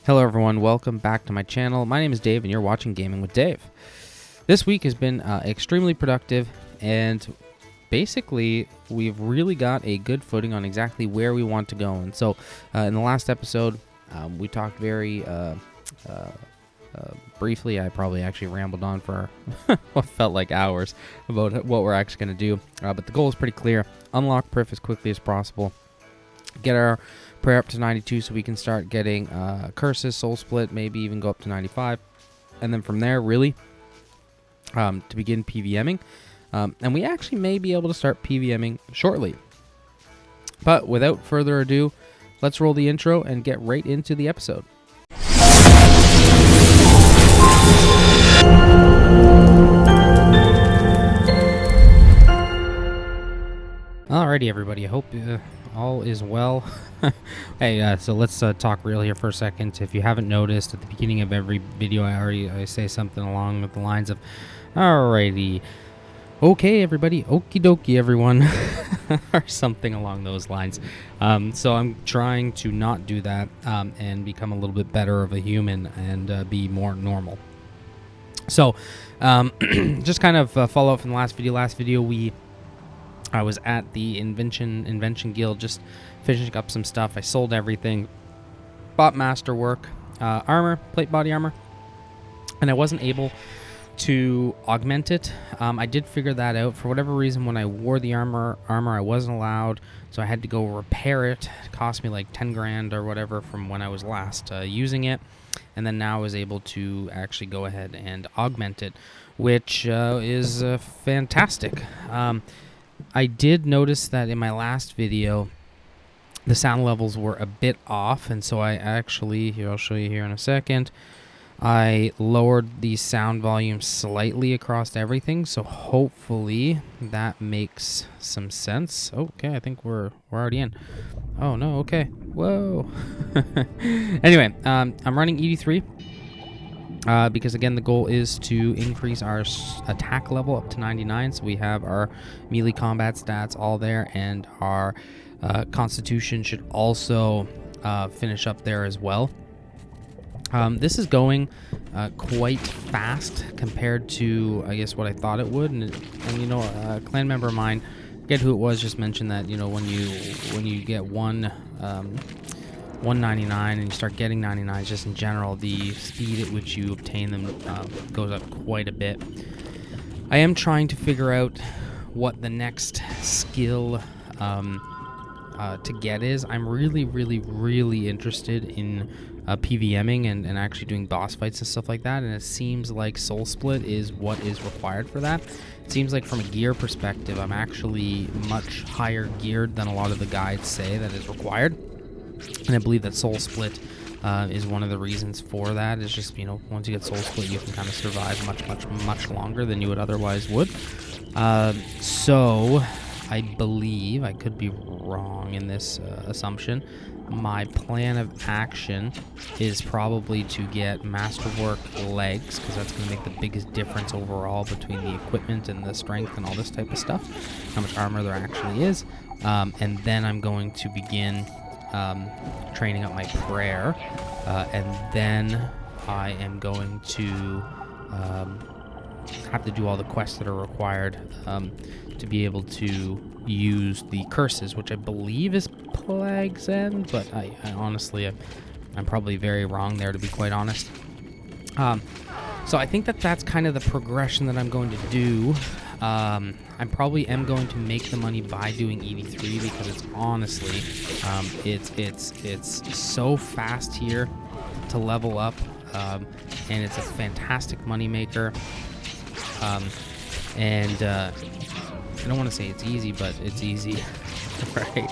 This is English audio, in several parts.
Hello everyone, welcome back to my channel. My name is Dave and you're watching Gaming with Dave. This week has been extremely productive, and basically we've really got a good footing on exactly where we want to go. And so in the last episode we talked very briefly. I probably actually rambled on for what felt like hours about what we're actually going to do, but the goal is pretty clear. Unlock Prif as quickly as possible, get our prayer up to 92 so we can start getting curses, soul split, maybe even go up to 95, and then from there really to begin PVMing, and we actually may be able to start PVMing shortly. But without further ado, let's roll the intro and get right into the episode. Alrighty everybody, I hope all is well. Hey, so let's talk real here for a second. If you haven't noticed, at the beginning of every video I say something along with the lines of, alrighty, okay everybody, okie dokie everyone, or something along those lines. So I'm trying to not do that and become a little bit better of a human and be more normal. So just kind of follow up from the last video. I was at the Invention Guild just finishing up some stuff. I sold everything, bought masterwork, armor, plate body armor, and I wasn't able to augment it. I did figure that out. For whatever reason, when I wore the armor I wasn't allowed, so I had to go repair it. It cost me like 10 grand or whatever from when I was last using it, and then now I was able to actually go ahead and augment it, which is fantastic. I did notice that in my last video, the sound levels were a bit off, and so I actually, here I'll show you here in a second, I lowered the sound volume slightly across everything, so hopefully that makes some sense. Okay, I think we're already in. Oh no, okay, whoa. Anyway, I'm running ED3. Because again, the goal is to increase our attack level up to 99, so we have our melee combat stats all there, and our constitution should also finish up there as well. This is going quite fast compared to, I guess, what I thought it would, and you know, a clan member of mine, I forget who it was, just mentioned that, you know, when you get 199 and you start getting 99s, just in general, the speed at which you obtain them goes up quite a bit. I am trying to figure out what the next skill to get is. I'm really interested in PVMing and actually doing boss fights and stuff like that, and it seems like soul split is what is required for that. It seems like from a gear perspective, I'm actually much higher geared than a lot of the guides say that is required. And I believe that soul split is one of the reasons for that. It's just, you know, once you get soul split, you can kind of survive much longer than you would otherwise would. So I believe, I could be wrong in this assumption, my plan of action is probably to get masterwork legs, because that's going to make the biggest difference overall between the equipment and the strength and all this type of stuff, how much armor there actually is. And then I'm going to begin training up my prayer, and then I am going to have to do all the quests that are required to be able to use the curses, which I believe is Plague's End, but I honestly, I'm probably very wrong there, to be quite honest. So I think that's kind of the progression that I'm going to do. I probably am going to make the money by doing ED3, because it's honestly, it's so fast here to level up, and it's a fantastic money maker. And I don't want to say it's easy, but it's easy, right?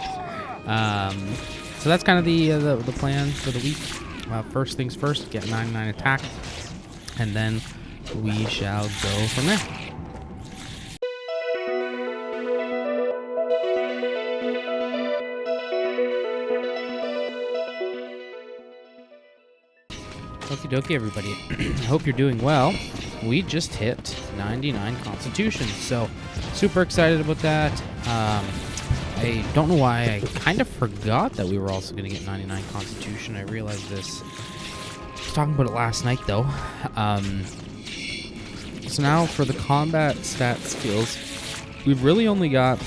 So that's kind of the plan for the week. First things first, get 99 attack, and then we shall go from there. Okie dokie, everybody. I hope you're doing well. We just hit 99 Constitution, so super excited about that. I don't know why I kind of forgot that we were also going to get 99 Constitution. I realized this to talking about it last night, though. So now for the combat stat skills, we've really only got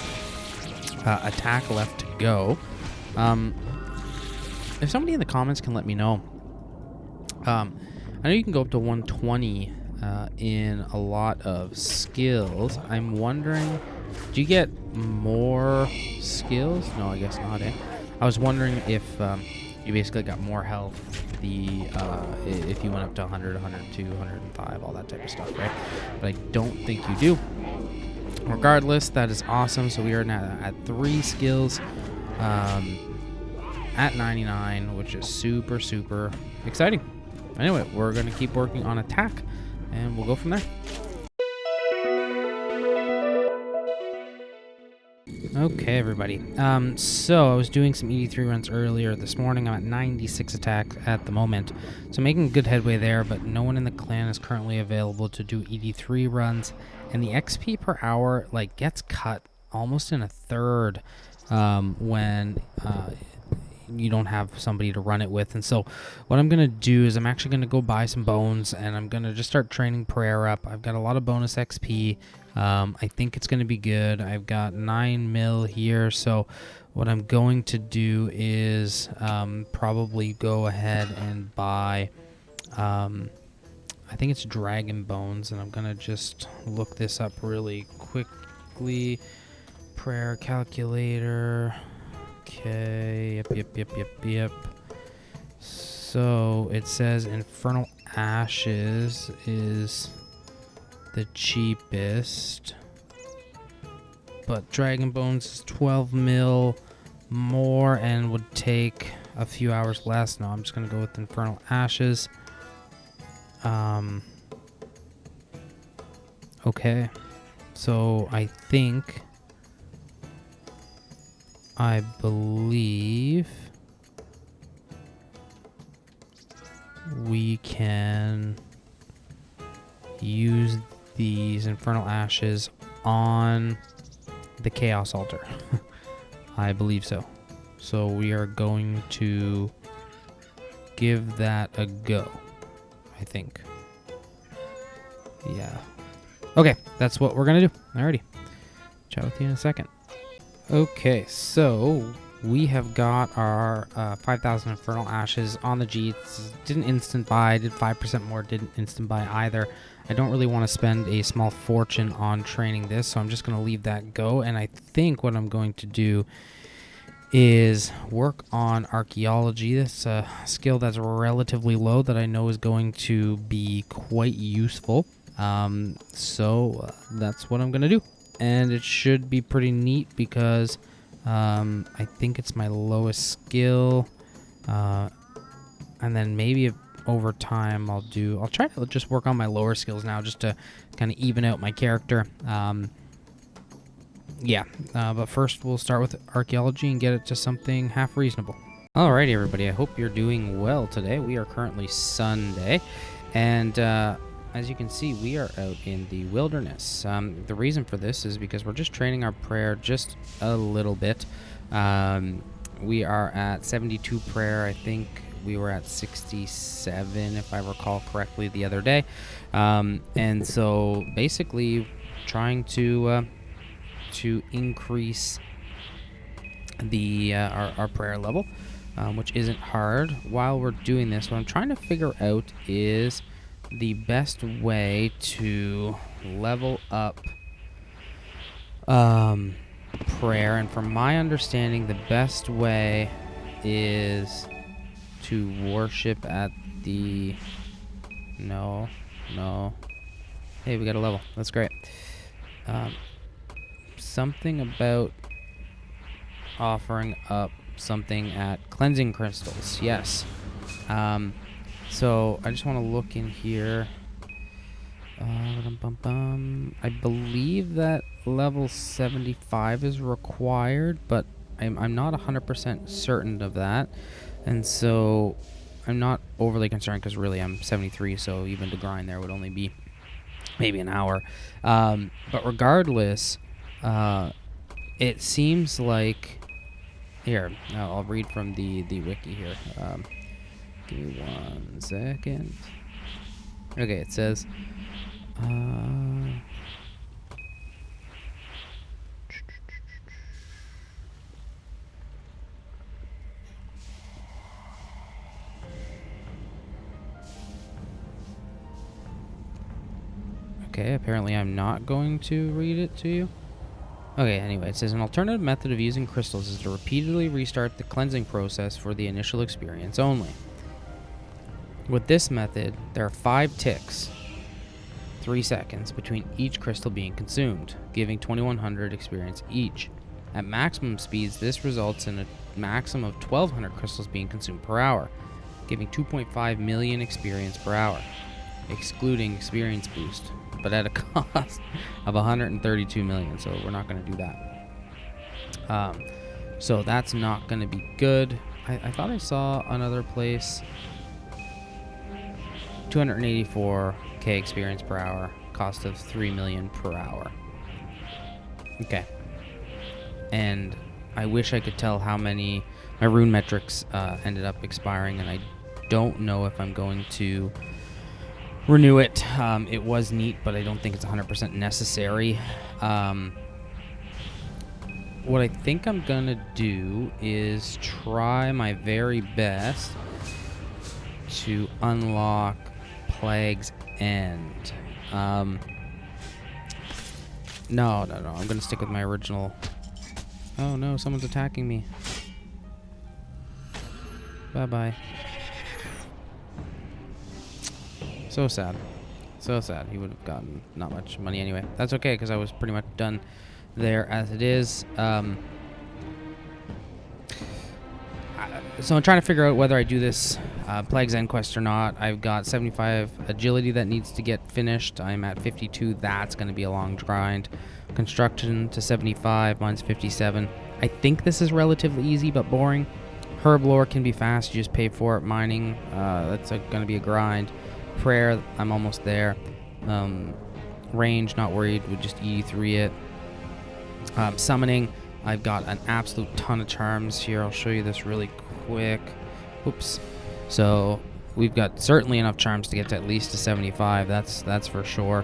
attack left to go. If somebody in the comments can let me know, I know you can go up to 120 in a lot of skills. I'm wondering, do you get more skills? No, I guess not, eh? I was wondering if you basically got more health if you went up to 100, 102, 105, all that type of stuff, right? But I don't think you do. Regardless, that is awesome. So we are now at 3 skills at 99, which is super, super exciting. Anyway, we're going to keep working on attack, and we'll go from there. Okay, everybody. So I was doing some ED3 runs earlier this morning. I'm at 96 attack at the moment, so making good headway there, but no one in the clan is currently available to do ED3 runs, and the XP per hour gets cut almost in a third when you don't have somebody to run it with. And so what I'm gonna do is I'm actually gonna go buy some bones, and I'm gonna just start training prayer up. I've got a lot of bonus XP. I think it's gonna be good. I've got 9 mil here, so what I'm going to do is probably go ahead and buy I think it's dragon bones, and I'm gonna just look this up really quickly. Prayer calculator. Okay, yep. So it says Infernal Ashes is the cheapest, but Dragon Bones is 12 mil more and would take a few hours less. No, I'm just gonna go with Infernal Ashes. Okay, so I believe we can use these Infernal Ashes on the Chaos Altar. I believe so. So we are going to give that a go, I think. Yeah. Okay, that's what we're going to do. Alrighty. Chat with you in a second. Okay, so we have got our 5,000 Infernal Ashes on the G. Didn't instant buy, did 5% more, didn't instant buy either. I don't really want to spend a small fortune on training this, so I'm just going to leave that go. And I think what I'm going to do is work on archaeology. This skill that's relatively low that I know is going to be quite useful. So that's what I'm going to do. And it should be pretty neat because I think it's my lowest skill. And then maybe over time I'll try to just work on my lower skills now just to kind of even out my character. But first we'll start with archaeology and get it to something half reasonable. Alrighty, everybody. I hope you're doing well today. We are currently Sunday, and as you can see, we are out in the wilderness. The reason for this is because we're just training our prayer just a little bit. We are at 72 prayer. I think we were at 67, if I recall correctly, the other day. And so basically trying to increase our prayer level, which isn't hard. While we're doing this, what I'm trying to figure out is the best way to level up prayer, and from my understanding the best way is to worship at the hey, we got a level. That's great. Something about offering up something at cleansing crystals. Yes. So I just want to look in here. I believe that level 75 is required, but I'm not 100% certain of that, and so I'm not overly concerned because really I'm 73, so even to grind there would only be maybe an hour. But regardless, it seems like here. I'll read from the wiki here. Give me 1 second. Okay, it says... Okay, apparently I'm not going to read it to you. Okay, anyway, it says an alternative method of using crystals is to repeatedly restart the cleansing process for the initial experience only. With this method, there are 5 ticks, 3 seconds, between each crystal being consumed, giving 2100 experience each. At maximum speeds, this results in a maximum of 1200 crystals being consumed per hour, giving 2.5 million experience per hour, excluding experience boost, but at a cost of 132 million, so we're not going to do that. So that's not going to be good. I thought I saw another place, 284k experience per hour, cost of 3 million per hour. Okay. And I wish I could tell how many my rune metrics ended up expiring, and I don't know if I'm going to renew it. It was neat, but I don't think it's 100% necessary. What I think I'm gonna do is try my very best to unlock Plague's End. No, I'm gonna stick with my original. Oh no, someone's attacking me. Bye-bye. So sad. So sad. He would have gotten not much money anyway. That's okay, because I was pretty much done there as it is. So I'm trying to figure out whether I do this Plague's End quest or not. I've got 75 agility that needs to get finished. I'm at 52. That's going to be a long grind. Construction to 75. Mine's 57. I think this is relatively easy but boring. Herb lore can be fast. You just pay for it. Mining, that's going to be a grind. Prayer, I'm almost there. Range, not worried. We'll just E3 it. Summoning, I've got an absolute ton of charms here. I'll show you this really quick. Oops. So we've got certainly enough charms to get to at least to 75. That's for sure.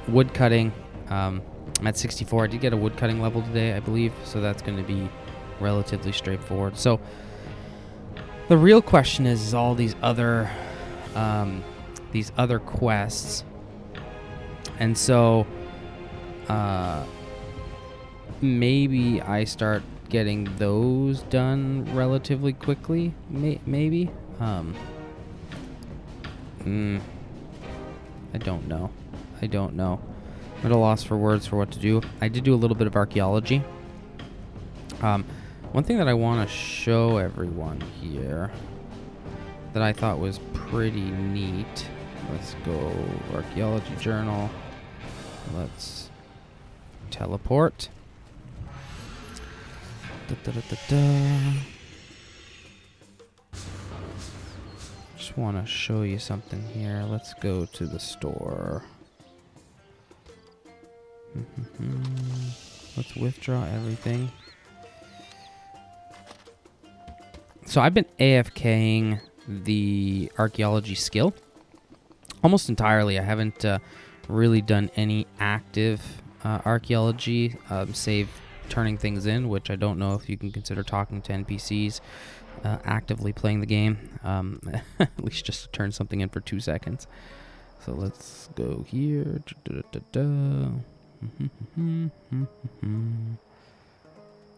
Woodcutting, I'm at 64. I did get a woodcutting level today, I believe, so that's going to be relatively straightforward. So the real question is all these other quests, and so maybe I start getting those done relatively quickly. Maybe. I don't know. I'm at a loss for words for what to do. I did do a little bit of archaeology. One thing that I want to show everyone here that I thought was pretty neat. Let's go archaeology journal. Let's teleport. Just want to show you something here. Let's go to the store. Let's withdraw everything. So I've been AFKing the archaeology skill almost entirely. I haven't really done any active archaeology, save turning things in, which I don't know if you can consider talking to NPCs actively playing the game, at least just to turn something in for 2 seconds. So let's go here.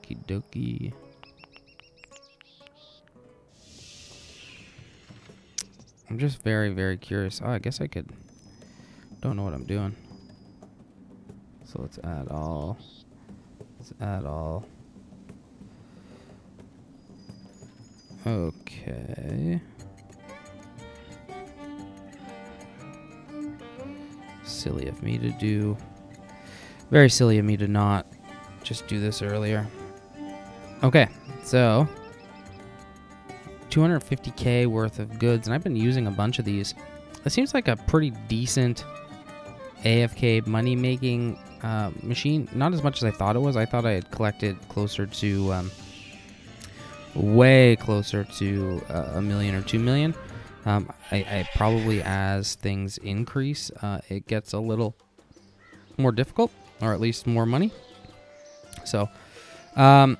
Okie-dokie. I'm just very, very curious. Oh, I guess I could. Don't know what I'm doing. So let's add all. Okay. Silly of me to do. Very silly of me to not just do this earlier. Okay, so 250k worth of goods, and I've been using a bunch of these. It seems like a pretty decent AFK money-making machine. Not as much as I thought it was. I thought I had collected closer to way closer to a million or 2 million. I probably, as things increase, it gets a little more difficult, or at least more money. So I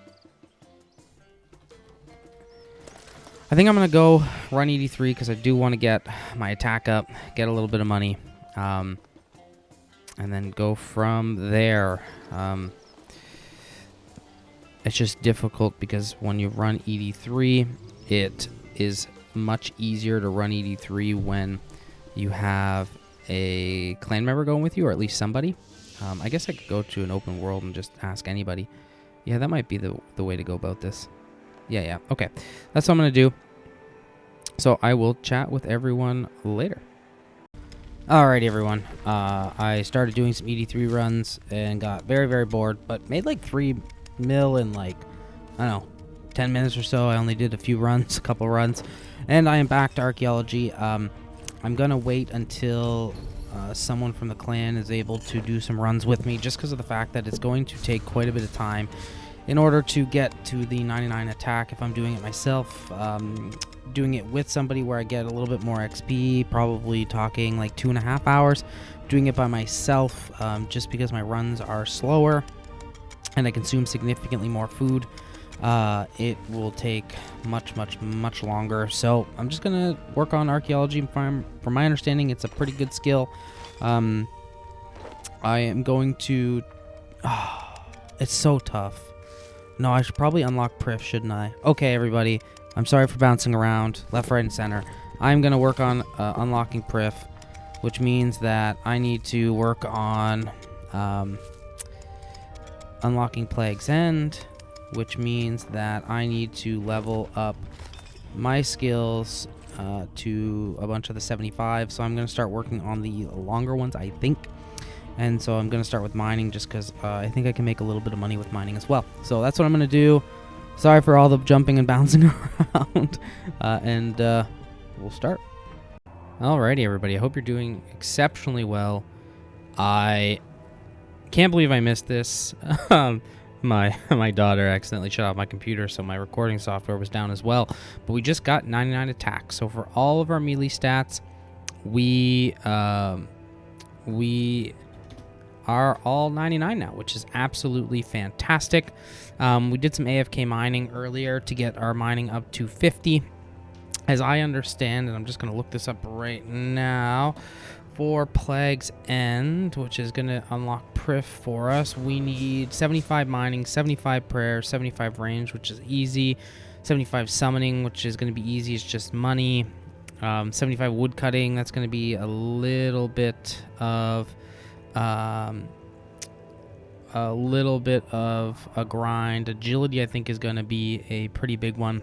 think I'm gonna go run 83 because I do want to get my attack up, get a little bit of money, and then go from there. It's just difficult because when you run 83, it is much easier to run 83 when you have a clan member going with you, or at least somebody. I guess I could go to an open world and just ask anybody. Yeah, that might be the way to go about this. Yeah. Okay, that's what I'm going to do. So I will chat with everyone later. Alrighty, everyone. I started doing some 83 runs and got very, very bored, but made like 3 mil in like, I don't know, 10 minutes or so. I only did a few runs, a couple runs, and I am back to archaeology. I'm gonna wait until someone from the clan is able to do some runs with me, just because of the fact that it's going to take quite a bit of time in order to get to the 99 attack. If I'm doing it myself, doing it with somebody where I get a little bit more XP, probably talking like 2.5 hours. Doing it by myself, just because my runs are slower and I consume significantly more food, it will take much longer. So I'm just gonna work on archaeology. From my understanding, it's a pretty good skill. I am going to it's so tough. No, I should probably unlock Prif, shouldn't I? Okay, everybody, I'm sorry for bouncing around left, right, and center. I'm gonna work on unlocking Prif, which means that I need to work on unlocking Plague's End, which means that I need to level up my skills to a bunch of the 75. So I'm going to start working on the longer ones, I think. And so I'm going to start with mining just because I think I can make a little bit of money with mining as well. So that's what I'm going to do. Sorry for all the jumping and bouncing around. And we'll start. Alrighty, everybody. I hope you're doing exceptionally well. I can't believe I missed this. My daughter accidentally shut off my computer, so my recording software was down as well. But we just got 99 attacks. So for all of our melee stats, we are all 99 now, which is absolutely fantastic. We did some AFK mining earlier to get our mining up to 50. As I understand, and I'm just going to look this up right now, for Plague's End, which is going to unlock Prif for us, we need 75 mining, 75 prayer, 75 range, which is easy, 75 summoning, which is going to be easy, it's just money, 75 woodcutting, that's going to be a little bit of a grind. Agility, I think, is going to be a pretty big one.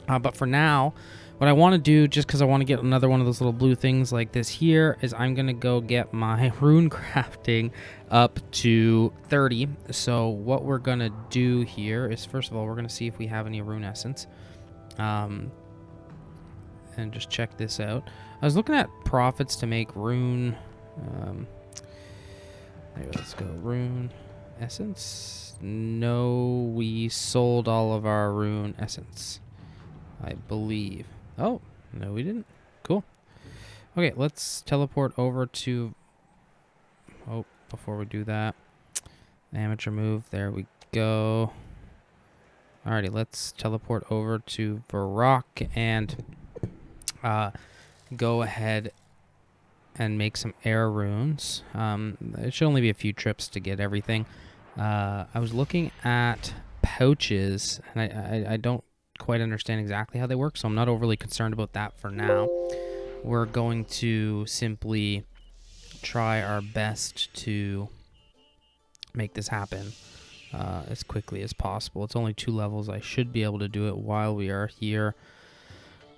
But for now, what I want to do, just because I want to get another one of those little blue things like this here, is I'm going to go get my rune crafting up to 30. So what we're going to do here is, first of all, we're going to see if we have any rune essence. And just check this out. I was looking at profits to make rune. Let's go. Rune essence. No, we sold all of our rune essence, I believe. Oh, no, we didn't. Cool. Okay, let's teleport over to... Oh, before we do that, amateur move. There we go. Alrighty, let's teleport over to Varrock and go ahead and make some air runes. It should only be a few trips to get everything. I was looking at pouches, and I don't quite understand exactly how they work, so I'm not overly concerned about that for now. We're going to simply try our best to make this happen as quickly as possible. It's only 2 levels. I should be able to do it while we are here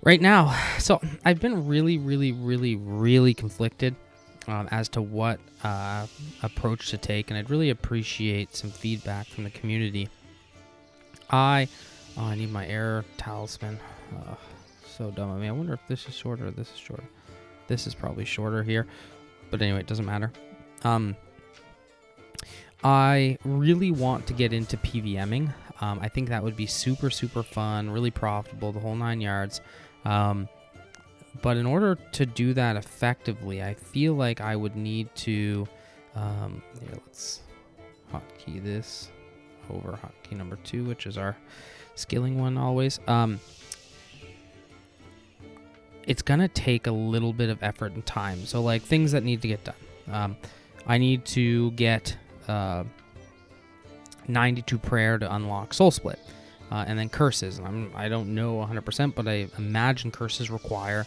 right now. So I've been really conflicted as to what approach to take, and I'd really appreciate some feedback from the community. I need my air talisman. So dumb of me. I wonder if this is shorter or this is shorter. This is probably shorter here. But anyway, it doesn't matter. I really want to get into PVMing. I think that would be super, super fun, really profitable, the whole 9 yards. But in order to do that effectively, I feel like I would need to, here, let's hotkey this over hotkey number 2, which is our skilling one always. It's gonna take a little bit of effort and time. So like things that need to get done. I need to get 92 prayer to unlock soul split, and then curses. And I don't know 100%, but I imagine curses require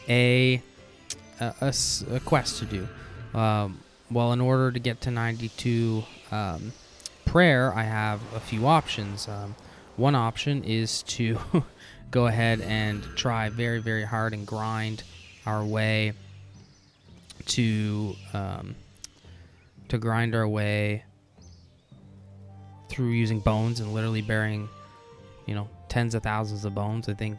a quest to do. Well, in order to get to 92 prayer, I have a few options. One option is to go ahead and try very, very hard and grind our way to grind our way through using bones and literally burying, tens of thousands of bones. I think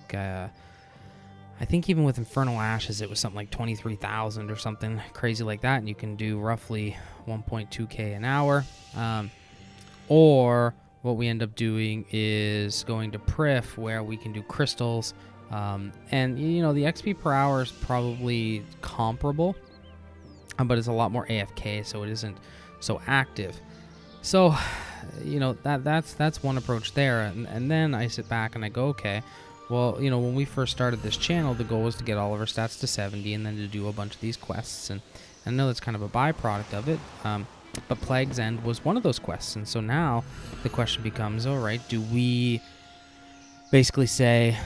even with Infernal Ashes, it was something like 23,000 or something crazy like that, and you can do roughly 1.2k an hour. Or what we end up doing is going to Prif, where we can do crystals, and the XP per hour is probably comparable, but it's a lot more AFK, so it isn't so active. So, that's one approach there, and then I sit back and I go, okay, well, when we first started this channel, the goal was to get all of our stats to 70, and then to do a bunch of these quests, and I know that's kind of a byproduct of it. But Plague's End was one of those quests, and so now the question becomes, all right, do we basically say,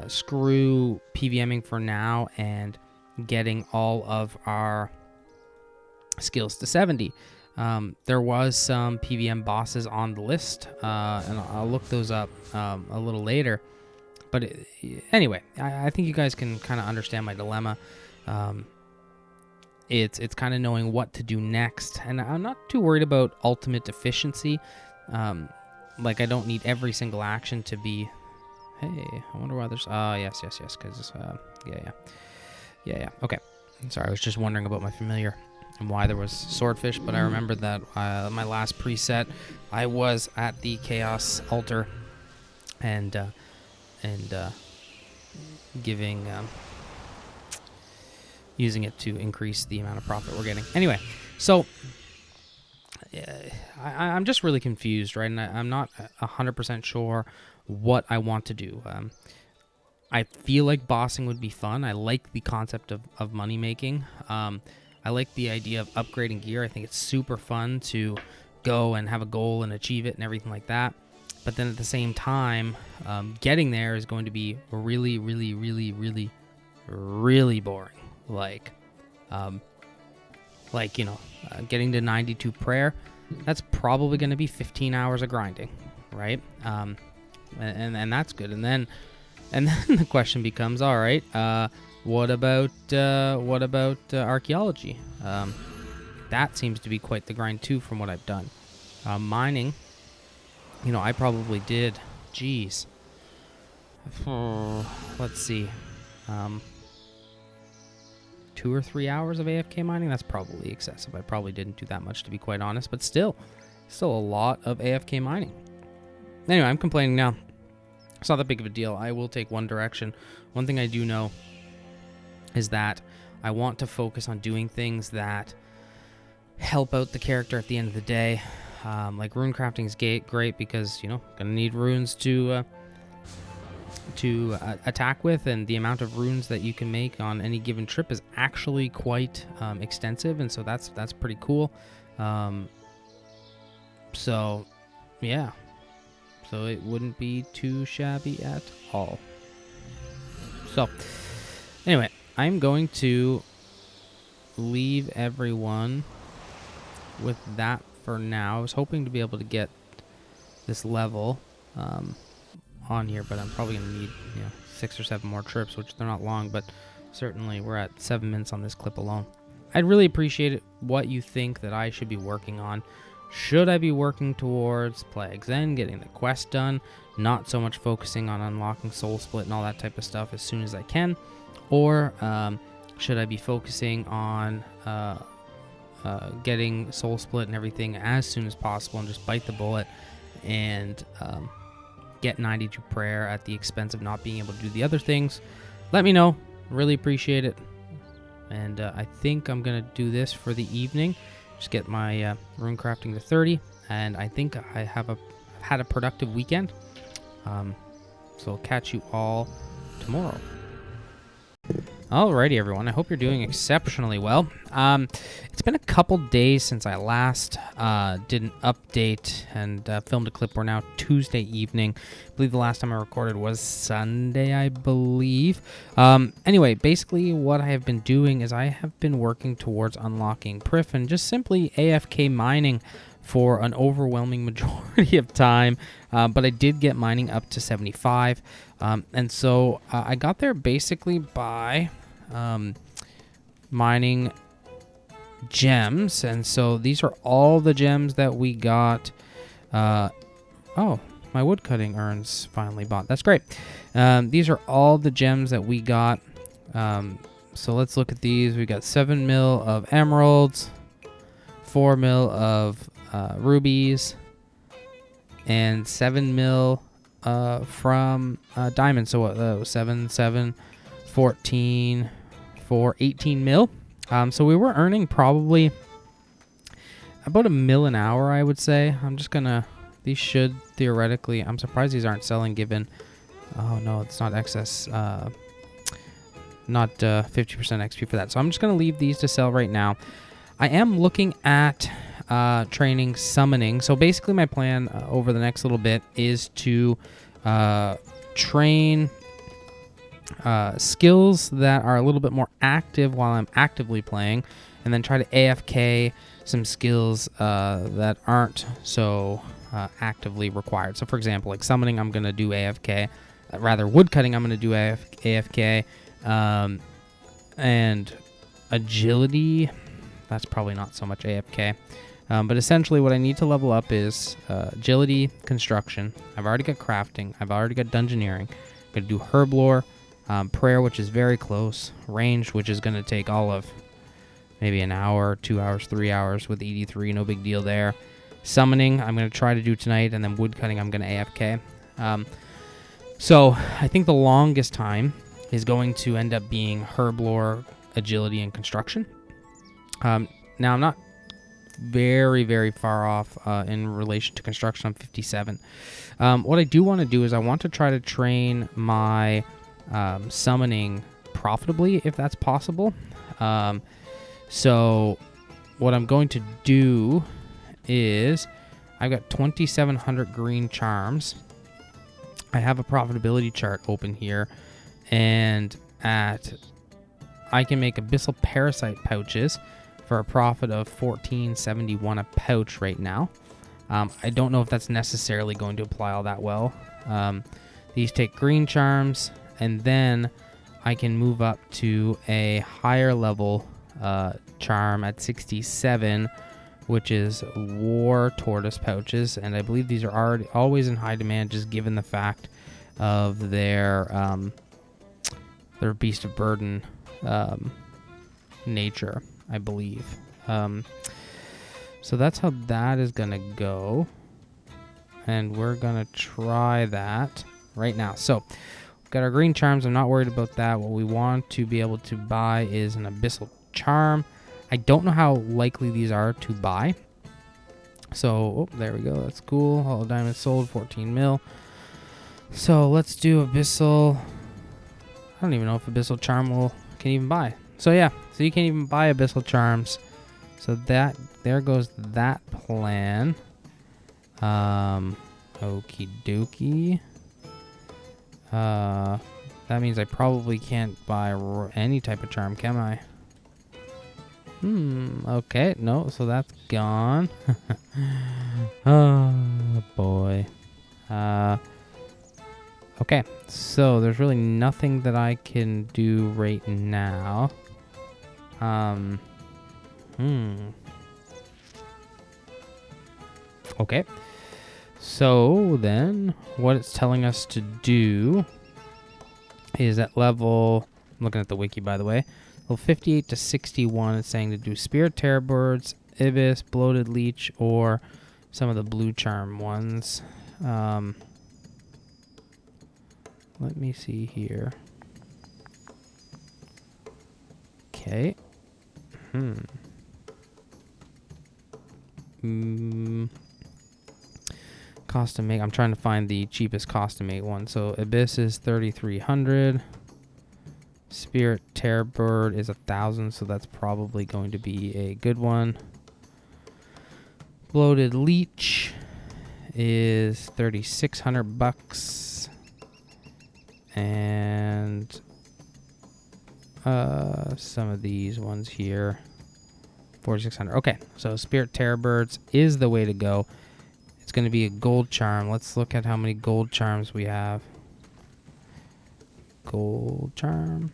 screw PVMing for now and getting all of our skills to 70? There was some PVM bosses on the list, and I'll look those up a little later. But anyway, I think you guys can kind of understand my dilemma. It's kind of knowing what to do next, and I'm not too worried about ultimate efficiency. Like, I don't need every single action to be, hey, I wonder why there's, yes, because, yeah, okay. Sorry, I was just wondering about my familiar and why there was swordfish, but I remember that my last preset, I was at the Chaos Altar and giving, using it to increase the amount of profit we're getting. Anyway, so I'm just really confused, right? And I'm not 100% sure what I want to do. I feel like bossing would be fun. I like the concept of money making. I like the idea of upgrading gear. I think it's super fun to go and have a goal and achieve it and everything like that. But then at the same time, getting there is going to be really, really, really, really, really boring. Getting to 92 prayer, that's probably going to be 15 hours of grinding, right? And that's good. And then the question becomes, all right, what about archaeology? That seems to be quite the grind too, from what I've done. Mining, I probably did. Geez. Let's see. 2 or 3 hours of AFK mining. That's probably excessive. I probably didn't do that much, to be quite honest, but still a lot of AFK mining. Anyway, I'm complaining now. It's not that big of a deal. I will take one direction. One thing I do know is that I want to focus on doing things that help out the character at the end of the day. Like rune crafting is great because, gonna need runes to attack with, and the amount of runes that you can make on any given trip is actually quite extensive, and so that's pretty cool. So yeah, so it wouldn't be too shabby at all. So anyway, I'm going to leave everyone with that for now. I was hoping to be able to get this level on here, but I'm probably going to need 6 or 7 more trips, which they're not long, but certainly we're at 7 minutes on this clip alone. I'd really appreciate it what you think that I should be working on. Should I be working towards Plague's End, getting the quest done, not so much focusing on unlocking Soul Split and all that type of stuff as soon as I can, or should I be focusing on getting Soul Split and everything as soon as possible and just bite the bullet and get 92 prayer at the expense of not being able to do the other things, let me know. Really appreciate it. And I think I'm going to do this for the evening. Just get my rune crafting to 30. And I think I have had a productive weekend. So I'll catch you all tomorrow. Alrighty, everyone. I hope you're doing exceptionally well. It's been a couple days since I last did an update and filmed a clip. We're now Tuesday evening. I believe the last time I recorded was Sunday, I believe. Anyway, basically what I have been doing is I have been working towards unlocking Prif and just simply AFK mining for an overwhelming majority of time, but I did get mining up to 75, and so I got there basically by mining gems, and so these are all the gems that we got. Oh, my woodcutting urns finally bought. That's great. These are all the gems that we got. So let's look at these. We got 7 mil of emeralds, 4 mil of rubies, and 7 mil from diamonds. So what? 7, 7, 14, 4, 18 mil. So we were earning probably about $1 mil an hour, I would say. I'm just gonna. These should theoretically. I'm surprised these aren't selling, given. Oh no, it's not excess. Not 50% XP for that. So I'm just gonna leave these to sell right now. I am looking at training summoning. So basically my plan over the next little bit is to train skills that are a little bit more active while I'm actively playing, and then try to AFK some skills that aren't so actively required. So for example, like summoning, I'm going to do AFK. Rather, woodcutting, I'm going to do AFK. And agility, that's probably not so much AFK. But essentially what I need to level up is agility, construction. I've already got crafting. I've already got dungeoneering. I'm going to do herb lore, prayer, which is very close, range, which is going to take all of maybe an hour, 2 hours, 3 hours with ED3, no big deal there. Summoning, I'm going to try to do tonight, and then woodcutting, I'm going to AFK. So I think the longest time is going to end up being herb lore, agility, and construction. Now, I'm not very, very far off in relation to construction. I'm 57. What I do want to do is I want to try to train my summoning profitably, if that's possible. So what I'm going to do is I've got 2,700 green charms. I have a profitability chart open here, and I can make abyssal parasite pouches for a profit of $14.71 a pouch right now. I don't know if that's necessarily going to apply all that well. These take green charms, and then I can move up to a higher level charm at 67, which is war tortoise pouches, and I believe these are always in high demand, just given the fact of their beast of burden nature, I believe. So that's how that is gonna go, and we're gonna try that right now. So we've got our green charms. I'm not worried about that. What we want to be able to buy is an abyssal charm. I don't know how likely these are to buy. So, there we go. That's cool. All the diamonds sold, 14 mil. So let's do abyssal. I don't even know if abyssal charm can even buy. So yeah, so you can't even buy abyssal charms. So there goes that plan. Okie dokie. That means I probably can't buy any type of charm, can I? Okay, no, so that's gone. Oh, boy. Okay, so there's really nothing that I can do right now. Okay. So then what it's telling us to do is at level, I'm looking at the wiki, by the way, level 58 to 61, it's saying to do Spirit Terror Birds, Ibis, Bloated Leech, or some of the blue charm ones. Let me see here. Okay. Cost to make. I'm trying to find the cheapest cost to make one. So Abyss is 3,300. Spirit Terrorbird is 1,000, so that's probably going to be a good one. Bloated Leech is 3,600 bucks. And some of these ones here, 4,600. Okay, so Spirit Terrorbirds is the way to go. It's going to be a gold charm. Let's look at how many gold charms we have. Gold charm.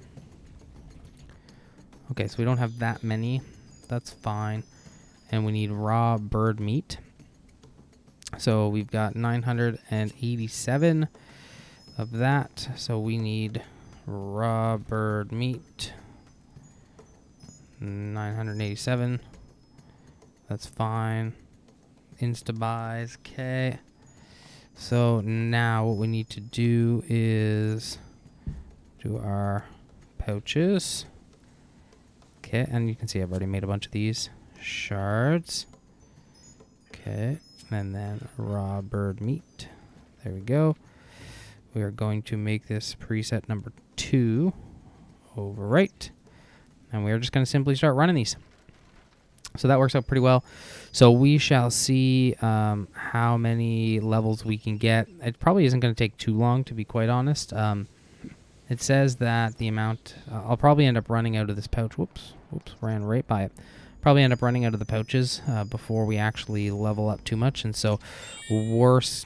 Okay, so we don't have that many. That's fine. And we need raw bird meat. So we've got 987 of that. So we need raw bird meat. 987. That's fine. Insta buys. Okay. So now what we need to do is do our pouches. Okay, and you can see I've already made a bunch of these shards. Okay, and then raw bird meat. There we go. We are going to make this preset number 2 overwrite, and we are just going to simply start running these. So that works out pretty well. So we shall see how many levels we can get. It probably isn't going to take too long, to be quite honest. It says that the amount, I'll probably end up running out of this pouch. Whoops, ran right by it. Probably end up running out of the pouches before we actually level up too much. And so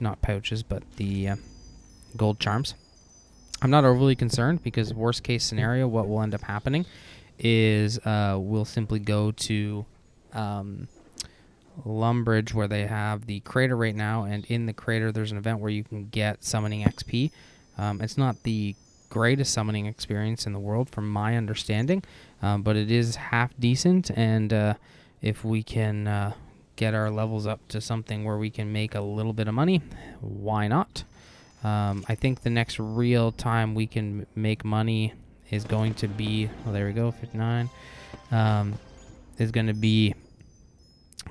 not pouches, but the gold charms. I'm not overly concerned because worst case scenario, what will end up happening is we'll simply go to Lumbridge, where they have the crater right now, and in the crater there's an event where you can get summoning XP. It's not the greatest summoning experience in the world from my understanding, but it is half decent, and if we can get our levels up to something where we can make a little bit of money, why not? I think the next real time we can make money is going to be, oh, there we go, 59, is going to be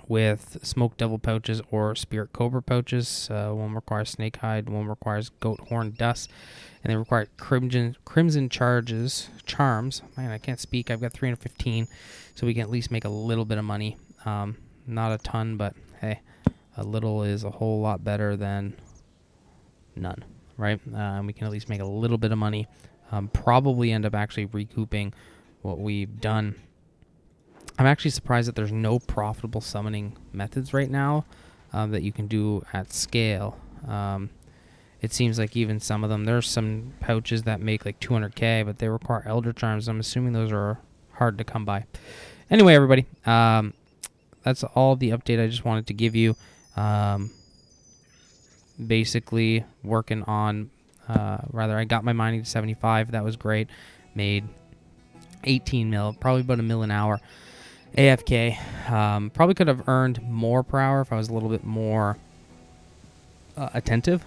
with Smoke Devil pouches or Spirit Cobra pouches. One requires Snake Hide, one requires Goat Horn Dust, and they require Crimson Charms. Man, I can't speak. I've got 315, so we can at least make a little bit of money. Not a ton, but hey, a little is a whole lot better than none, right? We can at least make a little bit of money. Probably end up actually recouping what we've done. I'm actually surprised that there's no profitable summoning methods right now that you can do at scale. It seems like even some of them, there's some pouches that make like 200k, but they require Elder Charms. I'm assuming those are hard to come by. Anyway, everybody, that's all the update I just wanted to give you. Basically working on, I got my mining to 75. That was great. Made 18 mil, probably about a mil an hour. AFK. Probably could have earned more per hour if I was a little bit more attentive.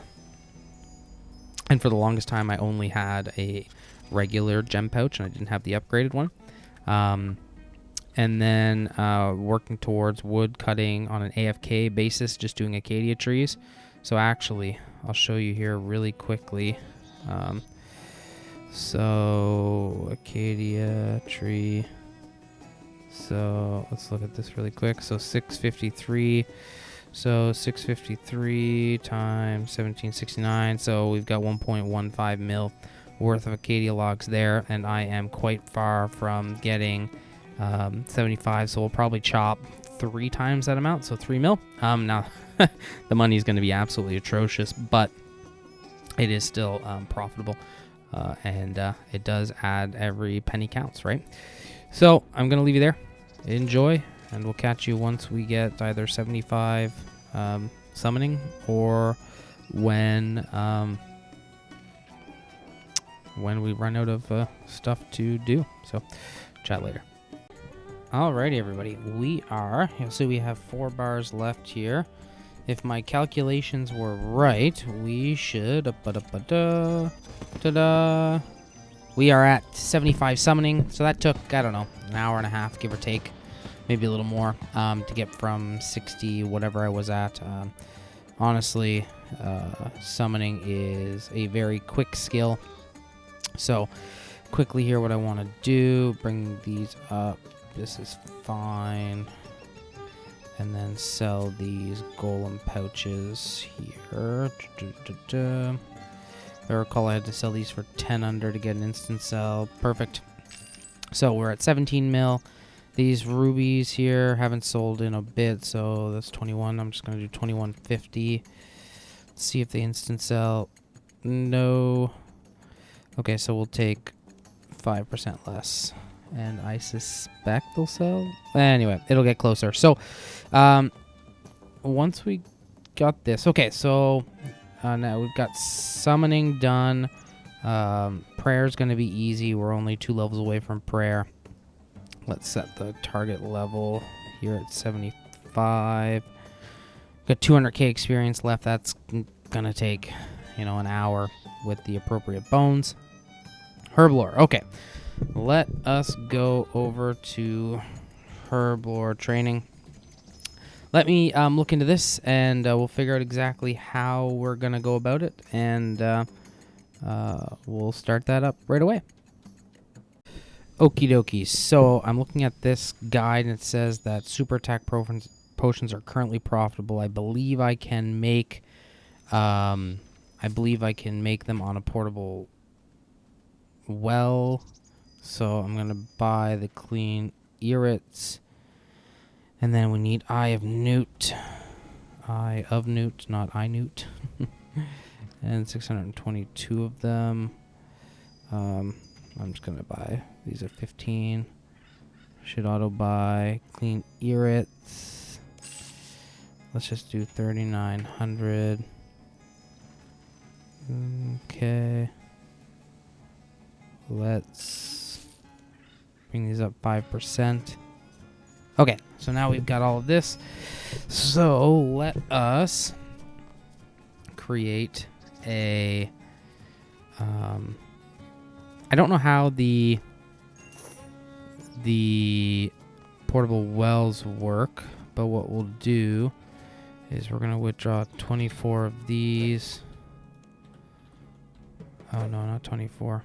And for the longest time, I only had a regular gem pouch, and I didn't have the upgraded one. And then working towards wood cutting on an AFK basis, just doing Acacia trees. So actually, I'll show you here really quickly. So Acacia tree. So let's look at this really quick. So 653. So 653 times 1769. So we've got 1.15 mil worth of Acacia logs there, and I am quite far from getting 75. So we'll probably chop 3 times that amount, so 3 mil. Now the money is going to be absolutely atrocious, but it is still profitable, and it does add every penny counts, right? So I'm going to leave you there. Enjoy, and we'll catch you once we get either 75 summoning or when we run out of stuff to do. So chat later. Alrighty, everybody, you'll see we have 4 bars left here if my calculations were right, we should... Ta-da! We are at 75 summoning, so that took, I don't know, an hour and a half, give or take. Maybe a little more, to get from 60, whatever I was at. Honestly, summoning is a very quick skill. So, quickly here, what I want to do, bring these up. This is fine. And then sell these golem pouches here. If I recall, I had to sell these for 10 under to get an instant sell. Perfect. So we're at 17 mil. These rubies here haven't sold in a bit, so that's 21. I'm just going to do 2150. Let's see if they instant sell. No. Okay, so we'll take 5% less. And I suspect they'll sell. Anyway, it'll get closer. So, once we got this. Okay, so now we've got summoning done. Prayer's going to be easy. We're only 2 levels away from prayer. Let's set the target level here at 75. Got 200k experience left. That's going to take, an hour with the appropriate bones. Herblore. Okay. Let us go over to Herblore training. Let me look into this, and we'll figure out exactly how we're going to go about it, and we'll start that up right away. Okie dokie. So I'm looking at this guide, and it says that super attack potions are currently profitable. I believe I can make them on a portable well. So I'm going to buy the clean irits. And then we need Eye of Newt. Eye of Newt, not I Newt. And 622 of them. I'm just going to buy. These are 15. Should auto buy. Clean irits. Let's just do 3,900. Okay. Let's bring these up 5%. Okay, so now we've got all of this. So let us create a... I don't know how the portable wells work, but what we'll do is we're going to withdraw 24 of these. Oh, no, not 24.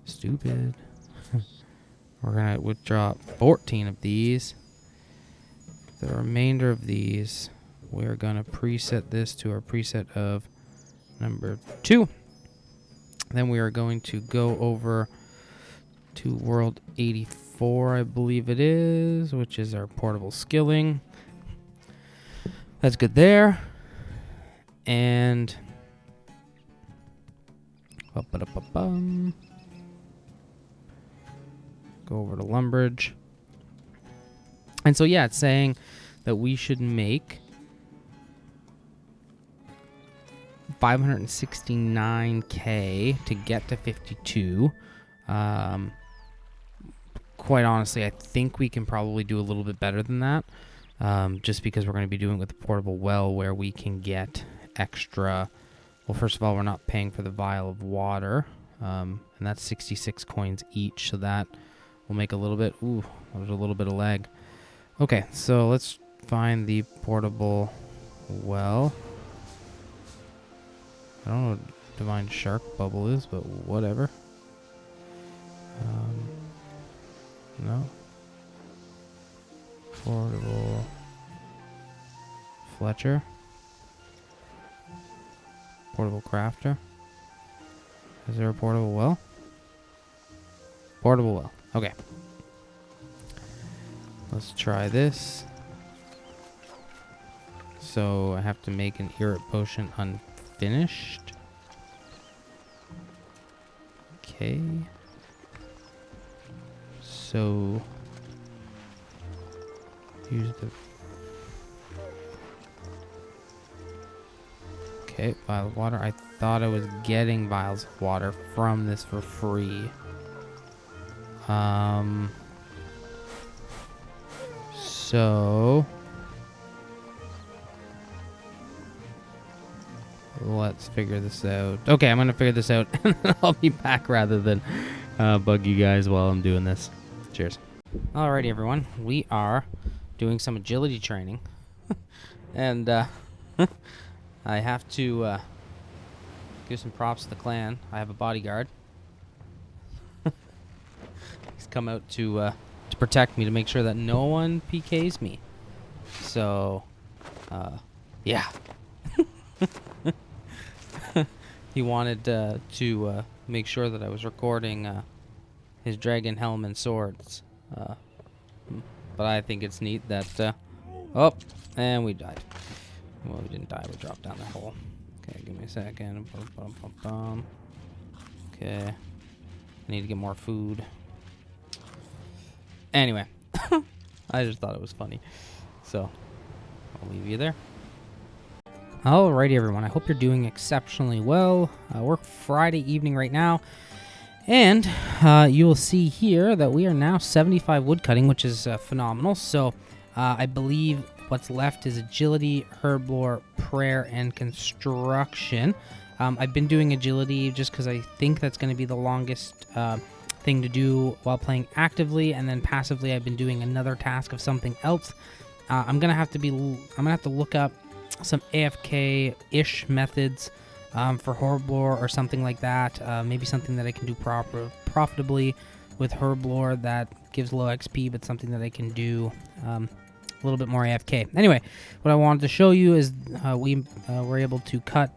Stupid. We're going to withdraw 14 of these. The remainder of these, we're going to preset this to our preset of number 2. Then we are going to go over to World 84, I believe it is, which is our portable skilling. That's good there. And... go over to Lumbridge. And so, yeah, it's saying that we should make 569k to get to 52. Quite honestly, I think we can probably do a little bit better than that. Just because we're going to be doing it with the portable well where we can get extra. Well, first of all, we're not paying for the vial of water. And that's 66 coins each. So that will make a little bit. Ooh, there's a little bit of lag. Okay, so let's find the portable well. I don't know what Divine Shark Bubble is, but whatever. No. Portable Fletcher. Portable Crafter. Is there a portable well? Portable well. Okay. Let's try this. So I have to make an Irit potion unfinished. Okay. So use the... Okay, vial of water. I thought I was getting vials of water from this for free. So let's figure this out. Okay, I'm going to figure this out, and then I'll be back rather than bug you guys while I'm doing this. Cheers. Alrighty, everyone. We are doing some agility training. And I have to give some props to the clan. I have a bodyguard. He's come out to protect me, to make sure that no one PKs me. So, yeah. He wanted to make sure that I was recording his dragon helm and swords. But I think it's neat that... oh, and we died. Well, we didn't die. We dropped down the hole. Okay, give me a second. Okay. I need to get more food. Anyway. I just thought it was funny. So, I'll leave you there. Alrighty, everyone. I hope you're doing exceptionally well. We're Friday evening right now. And you will see here that we are now 75 woodcutting, which is phenomenal. So, I believe what's left is agility, herb lore, prayer, and construction. I've been doing agility just because I think that's going to be the longest thing to do while playing actively, and then passively I've been doing another task of something else. I'm gonna have to look up some AFK-ish methods for herb lore or something like that. Maybe something that I can do profitably with herb lore that gives low XP, but something that I can do a little bit more AFK. Anyway, what I wanted to show you is we were able to cut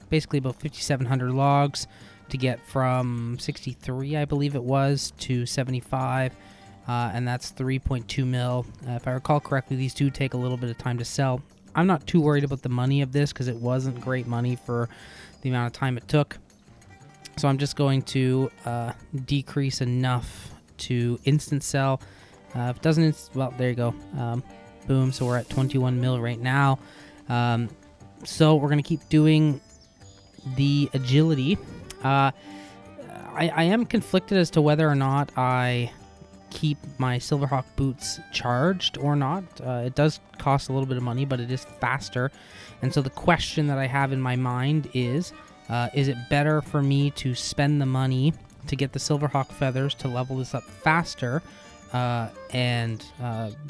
basically about 5,700 logs to get from 63, I believe it was, to 75, and that's 3.2 mil. If I recall correctly, these two take a little bit of time to sell. I'm not too worried about the money of this because it wasn't great money for the amount of time it took. So I'm just going to decrease enough to instant sell. If it doesn't, well, there you go. Boom, so we're at 21 mil right now. So we're going to keep doing the agility. I am conflicted as to whether or not I keep my Silverhawk boots charged or not. It does cost a little bit of money, but it is faster. And so the question that I have in my mind is it better for me to spend the money to get the Silverhawk feathers to level this up faster and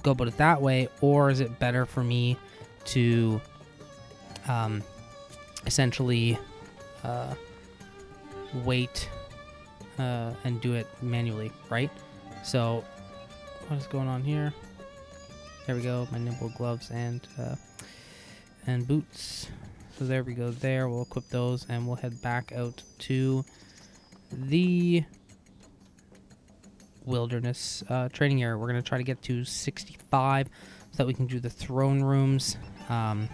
go about it that way, or is it better for me to essentially wait and do it manually, right? So what is going on here? There we go, my nimble gloves and boots. So there we go there. We'll equip those and we'll head back out to the wilderness training area. We're going to try to get to 65 so that we can do the throne rooms and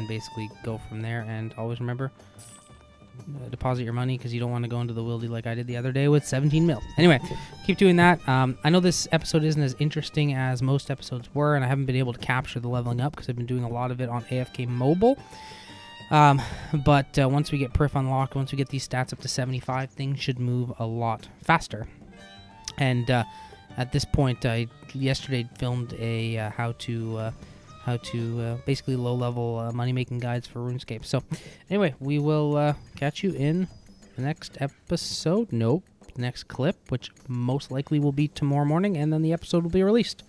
basically go from there. And always remember, deposit your money because you don't want to go into the wildy like I did the other day with 17 mil. Anyway, keep doing that. I know this episode isn't as interesting as most episodes were, and I haven't been able to capture the leveling up because I've been doing a lot of it on AFK Mobile. But once we get perf unlocked, once we get these stats up to 75, things should move a lot faster. And at this point, I yesterday filmed a how to basically low-level money-making guides for Runescape. So, anyway, we will catch you in the next episode. Nope, next clip, which most likely will be tomorrow morning, and then the episode will be released.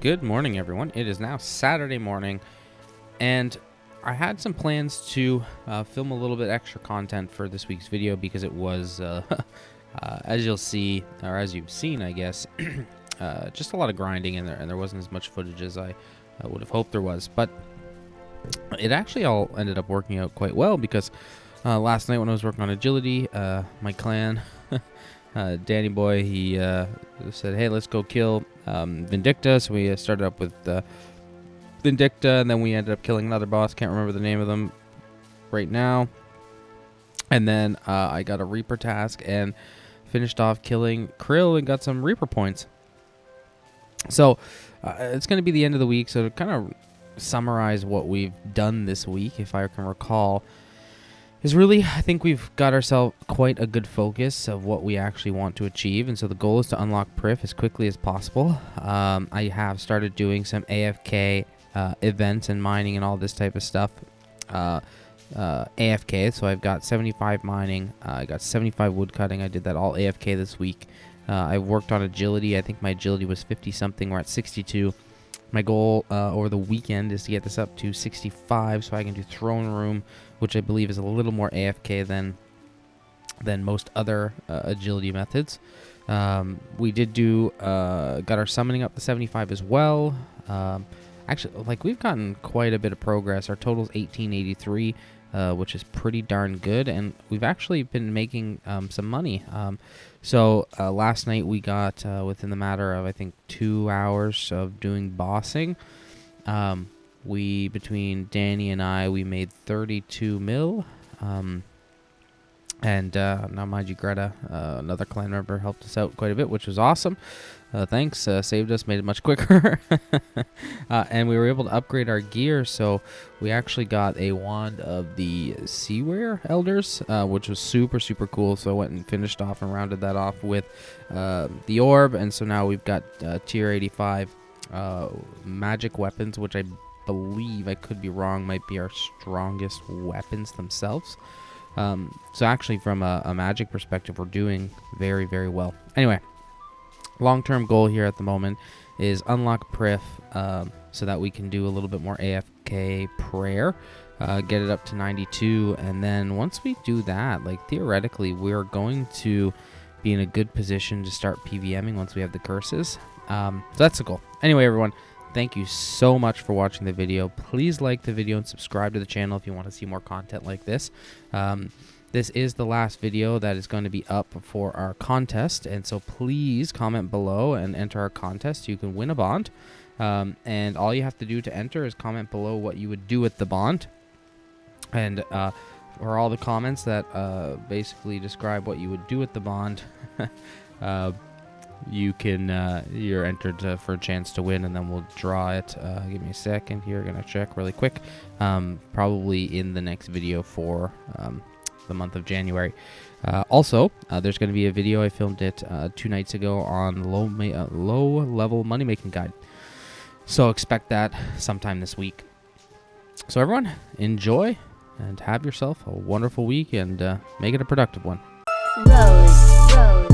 Good morning, everyone. It is now Saturday morning, and I had some plans to film a little bit extra content for this week's video because it was, as you'll see, or as you've seen, I guess, just a lot of grinding in there, and there wasn't as much footage as I would have hoped there was. But it actually all ended up working out quite well because last night when I was working on agility, my clan, Danny Boy, he said, hey, let's go kill Vindicta. So we started up with Vindicta, and then we ended up killing another boss. Can't remember the name of them right now. And then I got a Reaper task and finished off killing Krill and got some Reaper points. So it's going to be the end of the week. So to kind of summarize what we've done this week, if I can recall, is really, I think we've got ourselves quite a good focus of what we actually want to achieve. And so the goal is to unlock Prif as quickly as possible. I have started doing some AFK events and mining and all this type of stuff. AFK, so I've got 75 mining, I got 75 woodcutting. I did that all AFK this week. I worked on agility. I think my agility was 50 something. We're at 62. My goal over the weekend is to get this up to 65 so I can do throne room, which I believe is a little more AFK than most other agility methods. We did do got our summoning up to 75 as well. Actually, like, we've gotten quite a bit of progress. Our total is 1883, which is pretty darn good, and we've actually been making some money. So last night we got, within the matter of, I think, 2 hours of doing bossing, between Danny and I, we made 32 mil. And now, mind you, Greta, another clan member, helped us out quite a bit, which was awesome. Thanks, saved us, made it much quicker. And we were able to upgrade our gear, so we actually got a wand of the Seaware Elders, which was super, super cool. So I went and finished off and rounded that off with the orb, and so now we've got tier 85 magic weapons, which I believe, I could be wrong, might be our strongest weapons themselves. So actually, from a magic perspective, we're doing very, very well. Anyway, long-term goal here at the moment is unlock Prif, so that we can do a little bit more AFK prayer, get it up to 92, and then once we do that, like, theoretically, we're going to be in a good position to start PVMing once we have the curses. So that's the goal. Anyway, everyone, thank you so much for watching the video. Please like the video and subscribe to the channel if you want to see more content like this. This is the last video that is going to be up for our contest, and so please comment below and enter our contest. You can win a bond, and all you have to do to enter is comment below what you would do with the bond, and for all the comments that basically describe what you would do with the bond, you're entered for a chance to win, and then we'll draw it. Give me a second here, gonna check really quick. Probably in the next video for the month of January. Also, there's going to be a video, I filmed it 2 nights ago, on low level money making guide, so expect that sometime this week. So everyone, enjoy and have yourself a wonderful week, and make it a productive one. Rose.